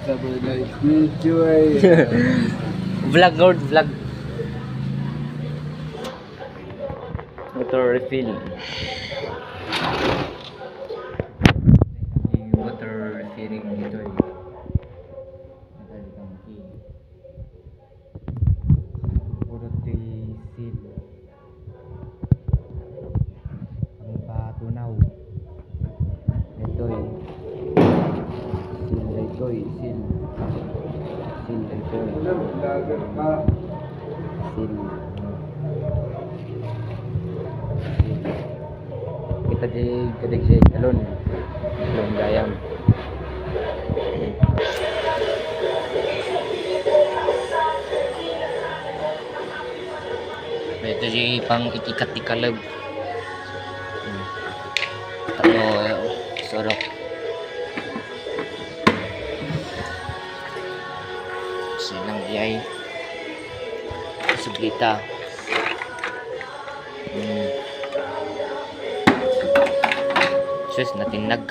Sabay na video ay. Vlog Lord, vlog. Water refill. Water refilling dito eh. Madali kang key. Puro seal. Ang patunaw. Ito eh. Seal ito eh. Seal. Seal ito eh. Vlogger ka. Seal. Kita di kadig alon. Alon gayam. Ito di pang ikikat di kalab. Tamo sorok. Silang iyay. Sublita. Sus, natinag.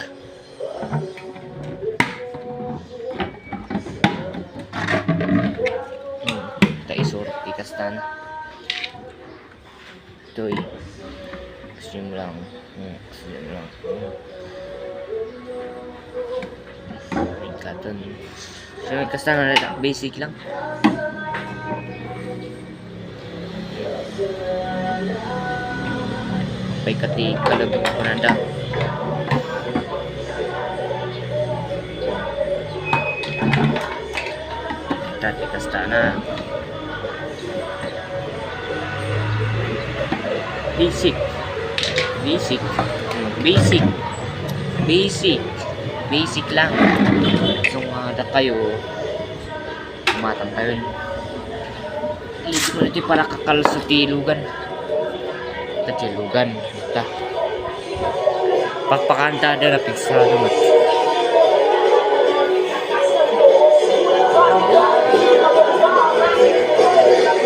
Taisurok ikastan. Ito'y extreme lang. Extreme lang. Ikaton. So, ikastan na basic lang. Pay kati kalabang ko nanda. Tati kastana. Basic. Basic. Basic. Basic. Basic lang. So da kayo matang kayo. Lito mo nito para kakal sa tilugan. Tilugan. Ita. Pagpakanta ada na pigsado mat.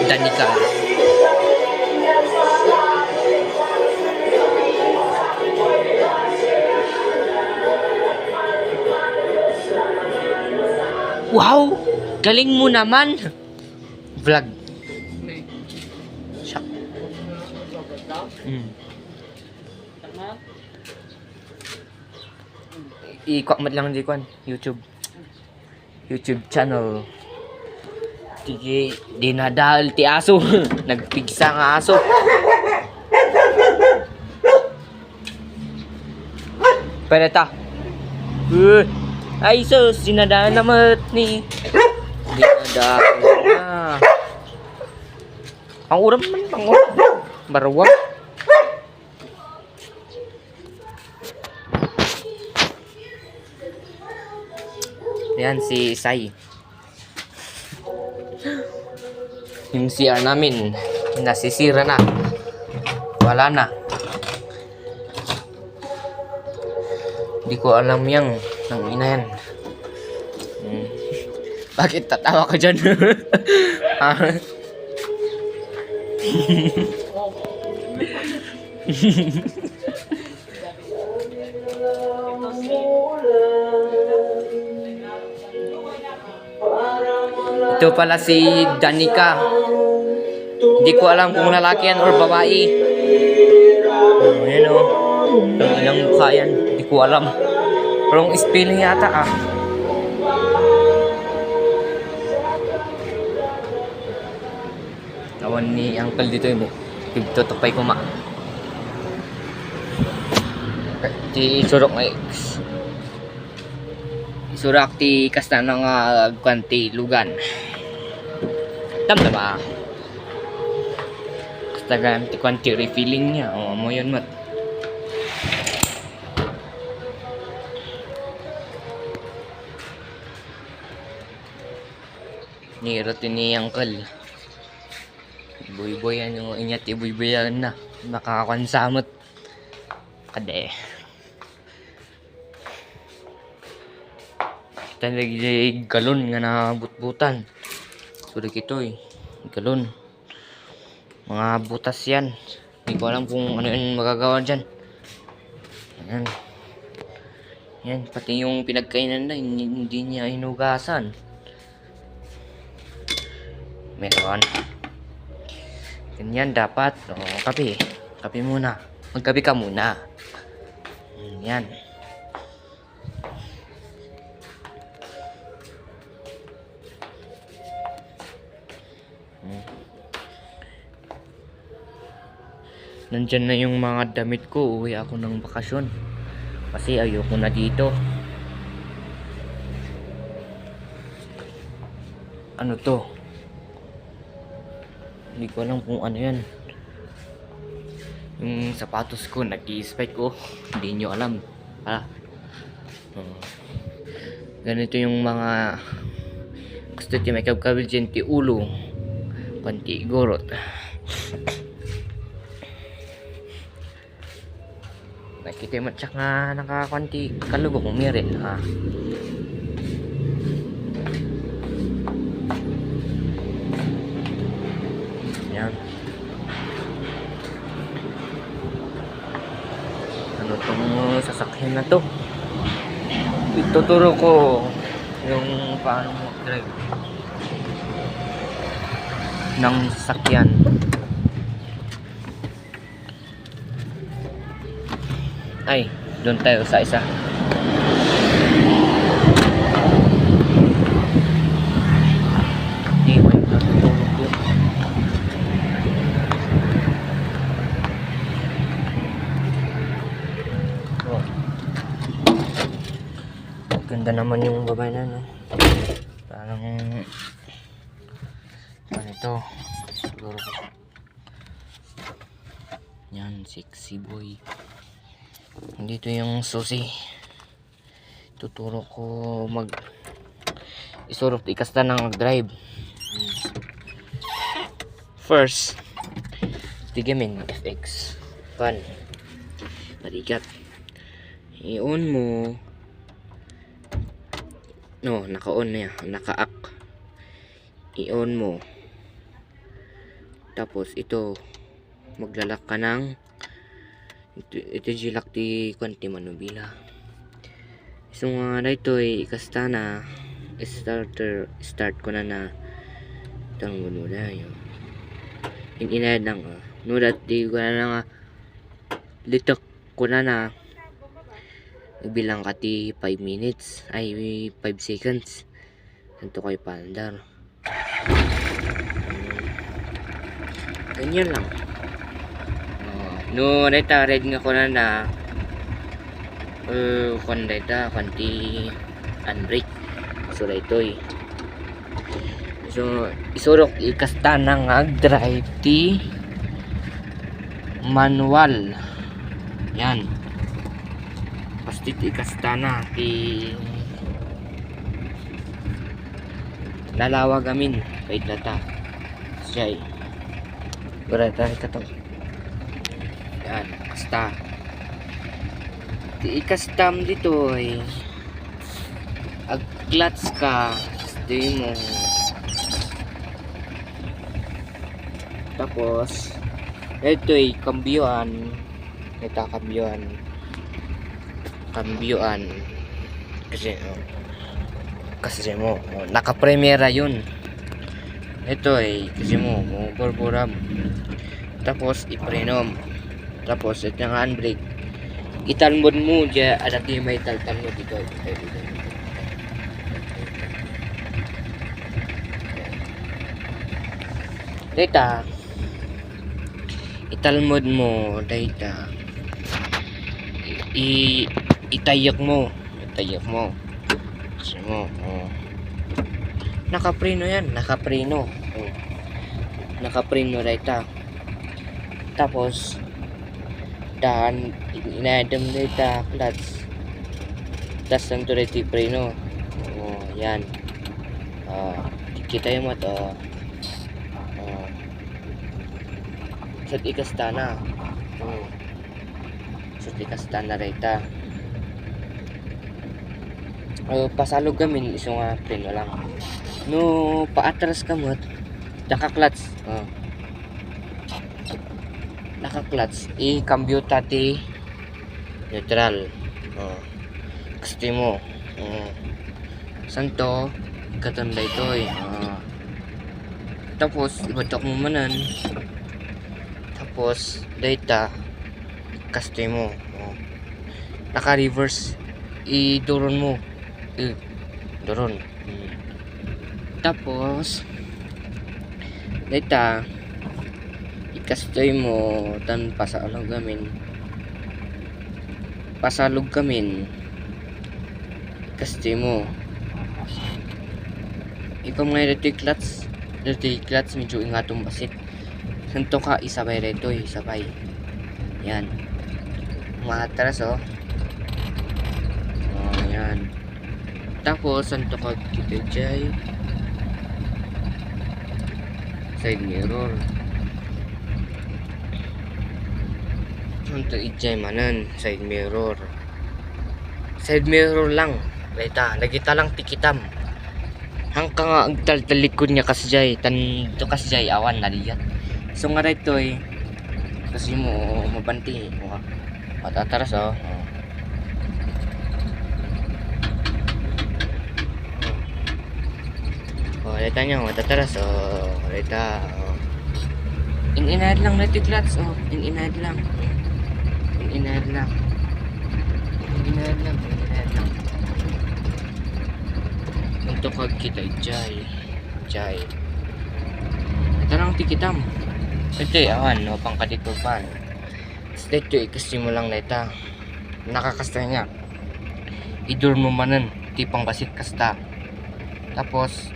Danica. Wow! Galing mo naman! Vlog. Shock. I-kwak mat lang di kwan. YouTube channel. Di nadal ti aso. Nagpigsa nga aso. Peneta. Ay sus, sinadaan naman ni. Dinadaan na. Ang uram man, ang uram. Barawak. Yan si Sai. Yung CR namin nasisira na. Wala na. Hindi ko alam yang nang ina yan. Bakit tatawa ka dyan? Ito pala si Danica. Hindi ko alam kung lalaki yan or babae. Ayan o. Ilang mukha yan. Hindi ko alam. Wrong spelling yata ah. Awan ni Uncle dito mo. Tutupay ko ma. Di surok ay. Surak ti kasta ng kwanti lugan. Tama. Kasta ti kwanti refilling niya. O mo yun mat. Nirot ni Uncle. Boy-boyan yung inyat iboy-boyan na. Nakakakansamot. Kade. Talagay galon nga na butbutan. Sulit ito eh. Galon. Mga butas yan. Hindi ko alam kung ano yung magagawa dyan. Ayan. Yan, pati yung pinagkainan na, hindi niya inugasan. Meron. Ganyan dapat. O, kape. Kape muna. Magkape ka muna. Yan. Nandyan na yung mga damit ko. Uwi ako ng bakasyon. Kasi ayoko na dito. Ano to? Hindi ko alam kung ano yan. Yung sapatos ko, nag-i-spike ko. Hindi nyo alam. Ganito yung mga gusto ti may kabkabil dyan ti ulo. Panti gorot. Nakita mo tsak nga nakakanti kalugo kong mirin ha. Yan. Ano tong sasakyan na to? Ituturo ko yung paano mag-drive ng sasakyan. Ay, doon tayo sa isa. Hindi mo yung natutulog doon. Oh. Ganda naman yung babae na, no? Parang ganito. Siguro ko. Yan, sexy boy. Dito yung susi. Tuturo ko isurot ikasta ng mag-drive. First, tigamin FX. Pan. Marigat. I-on mo. No, naka-on na yan. Naka-act. I-on mo. Tapos ito, maglalak ka ng ito jilak ti kwanti manubila. So nga dito ay ikasta na start ko na itang muna yun. Inayad lang nudat di ko na nga litok ko na nagbilang ka ti 5 minutes ay 5 seconds ganito kay pandar. Ganyan lang. No, data red nga ko na kung data kanti unbreak. So dito so isurok ikasta na nga drive ti manual. Yan. Pasti ikasta na ti lalawag amin. Wait na ta. Siyay. Berata ka to. Yan, kasta. I-custom dito ay ag-clutch ka. Stay mo. Tapos ito ay kambyuan. Ito kambyuan. Kasi mo naka-premiera yun. Ito ay kasi mo burburam. Tapos iprenom. Tapos ito yung handbrake. Italmod mo dyan. Anak yung may taltalmod dito. Data. Italmod mo. Data. Itayak mo. Kasi mo. Nakapreno yan. Nakapreno. Nakapreno data. Tapos dan inadam data clutch tas ang tureti preno. Yan kita yung mo to sa ikasta na reta pasalog gamin iso nga preno lang no paatras kamot daka clutch naka-clutch i-cambio tati neutral Gusto mo. Santo, katanda ito eh. Tapos, ibatok mo manan. Tapos, data, kasto mo. Naka-reverse. I-duron mo. Duron. Tapos, data, ikastoy mo tan pasalog gamin. Pasalog gamin. Kastoy mo. Ikaw mga dirty clutch medyo ingatong basit. Santo ka isabay reto isabay. Yan. Matras oh. Yan. Tapos santo ka kita jay. Side mirror. Santo ijay manan side mirror. Side mirror lang. Lagita lang tikitam. Hanggang nga ang talikod niya kasjay to kasjay awan na diyan. So nga rito kasi mo mabanti matataras oh. Leta niya matataras oh. Leta oh. In-inad lang natin clutch oh. In-inad lang. Untuk kag kita jay. Ito lang tikitam. Ito awan no pangkadikupan. Ito kasi mo lang neta. Nakakasta niya. Idur mo manan tipang basit kasta. Tapos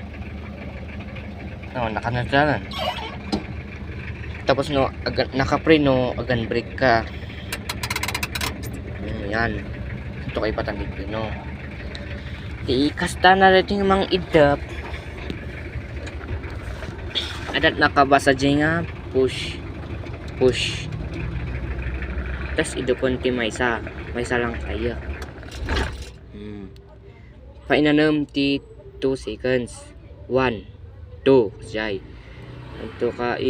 nakanadanan. Tapos naka-pre agan brake ka. Yan. Ito kay patandig no. Ikasta na rin yung mga idap. Adat nakabasa dyan nga push. Tas idukunti may isa lang tayo. Painanam ti 2 seconds. 1 2 jay. Ito ka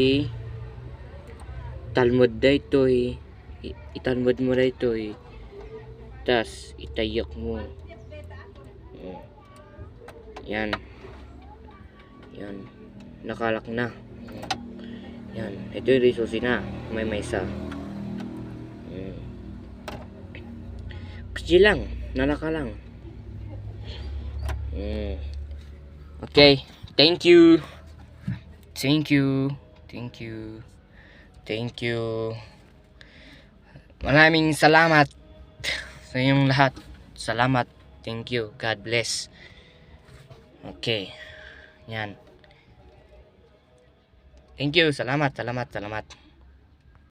talmod da ito italmod mo da ito tas itayak mo. Yan. Nakalak na. Yan. Ito yung resusi na. May isa. Kasi lang. Nalaka lang. Okay. Thank you. Maraming salamat sa inyong lahat. Salamat. Thank you. God bless. Okay. Yan. Thank you. Salamat.